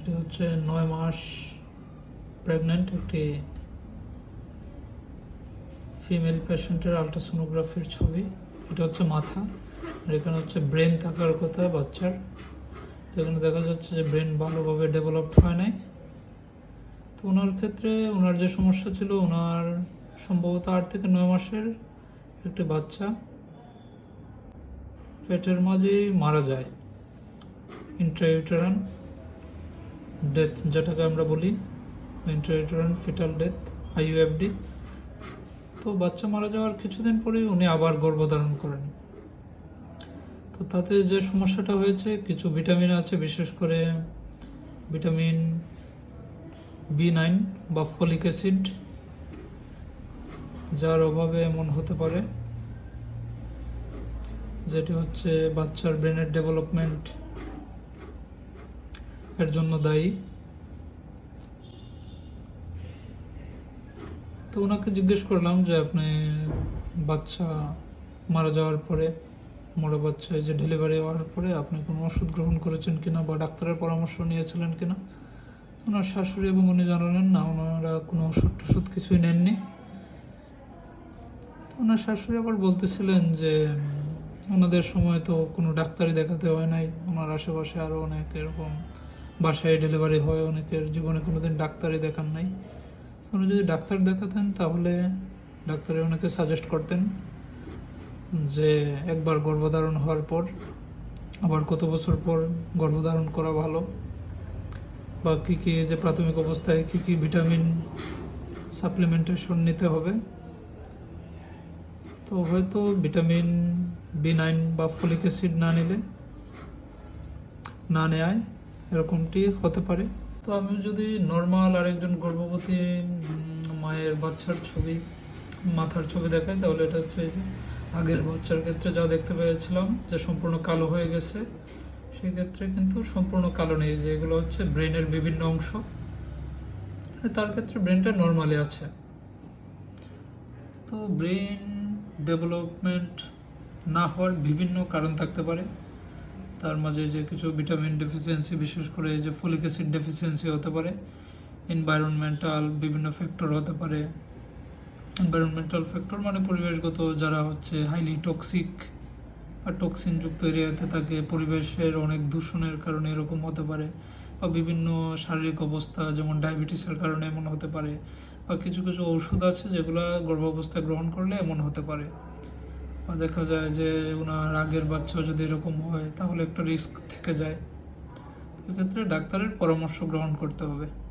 এটা হচ্ছে 9 মাস প্রেগনেন্ট একটি ফিমেল পেশেন্টের আলট্রাসোনোগ্রাফির ছবি। এটা হচ্ছে মাথা, আর এখানে হচ্ছে ব্রেন থাকার কথা বাচ্চার। তো এখানে দেখা যাচ্ছে যে ব্রেন ভালোভাবে ডেভেলপড হয় নাই। তো ওনার ক্ষেত্রে ওনার যে সমস্যা ছিল, ওনার সম্ভবত 8 থেকে 9 মাসের একটি বাচ্চা পেটের মাঝেই মারা যায়। ইন্ট্রাইউটেরান ডেথ যেটাকে আমরা বলি, ইন্ট্রাইউটেরান ফিটাল ডেথ, IUFD। তো বাচ্চা মারা যাওয়ার কিছুদিন পরেই উনি আবার গর্ভধারণ করেন। তো তাতে যে সমস্যাটা হয়েছে, কিছু ভিটামিন আছে, বিশেষ করে ভিটামিন B9 বা ফলিক অ্যাসিড, যার অভাবে এমন হতে পারে, যেটি হচ্ছে বাচ্চার ব্রেনের ডেভেলপমেন্ট এর জন্য দায়ী। তো ওনাকে জিজ্ঞেস করলাম যে আপনি বাচ্চা মারা যাওয়ার পরে, মরা বাচ্চা যে ডেলিভারি হওয়ার পরে আপনি কোনো ওষুধ গ্রহণ করেছেন কিনা বা ডাক্তারের পরামর্শ নিয়েছিলেন কিনা। ওনার শাশুড়ি এবং উনি জানালেন না, ওনারা কোনো ওষুধ কিছুই নেননি। তো ওনার শাশুড়ি আবার বলতেছিলেন যে ওনাদের সময় তো কোনো ডাক্তারই দেখাতে হয় নাই, ওনার আশেপাশে আরও অনেক এরকম বাসায় ডেলিভারি হয়, অনেকের জীবনে কোনোদিন ডাক্তারই দেখান নাই। উনি যদি ডাক্তার দেখাতেন তাহলে ডাক্তারে ওনাকে সাজেস্ট করতেন যে একবার গর্ভধারণ হওয়ার পর আবার কত বছর পর গর্ভধারণ করা ভালো, বা কী কী যে প্রাথমিক অবস্থায় কী কী ভিটামিন সাপ্লিমেন্টেশন নিতে হবে। তো হয়তো ভিটামিন B9 বা ফলিক অ্যাসিড না নেয় এরকমটি হতে পারে। তো আমি যদি নর্মাল আরেকজন গর্ভবতী মায়ের বাচ্চার ছবি, মাথার ছবি দেখাই, তাহলে এটা হচ্ছে এই যে আগের বাচ্চার ক্ষেত্রে যা দেখতে পেয়েছিলাম যে সম্পূর্ণ কালো হয়ে গেছে, সেই ক্ষেত্রে কিন্তু সম্পূর্ণ কালো নেই, যে এগুলো হচ্ছে ব্রেনের বিভিন্ন অংশ। তার ক্ষেত্রে ব্রেনটা নর্মালি আছে। তো ব্রেন ডেভেলপমেন্ট না হওয়ার বিভিন্ন কারণ থাকতে পারে। তার মাঝে যে কিছু ভিটামিন ডেফিসিয়েন্সি, বিশেষ করে যে ফলিক অ্যাসিড ডেফিসিয়েন্সি হতে পারে, এনভায়রনমেন্টাল বিভিন্ন ফ্যাক্টর হতে পারে। এনভায়রনমেন্টাল ফ্যাক্টর মানে পরিবেশগত, যারা হচ্ছে হাইলি টক্সিক বা টক্সিনযুক্ত এরিয়াতে থাকে, পরিবেশের অনেক দূষণের কারণে এরকম হতে পারে, বা বিভিন্ন শারীরিক অবস্থা যেমন ডায়াবেটিসের কারণে এমন হতে পারে, বা কিছু কিছু ওষুধ আছে যেগুলো গর্ভাবস্থায় গ্রহণ করলে এমন হতে পারে। বা দেখা যায় যে ওনার আগের বাচ্চা যদি এরকম হয় তাহলে একটা রিস্ক থেকে যায়। এক্ষেত্রে ডাক্তারের পরামর্শ গ্রহণ করতে হবে।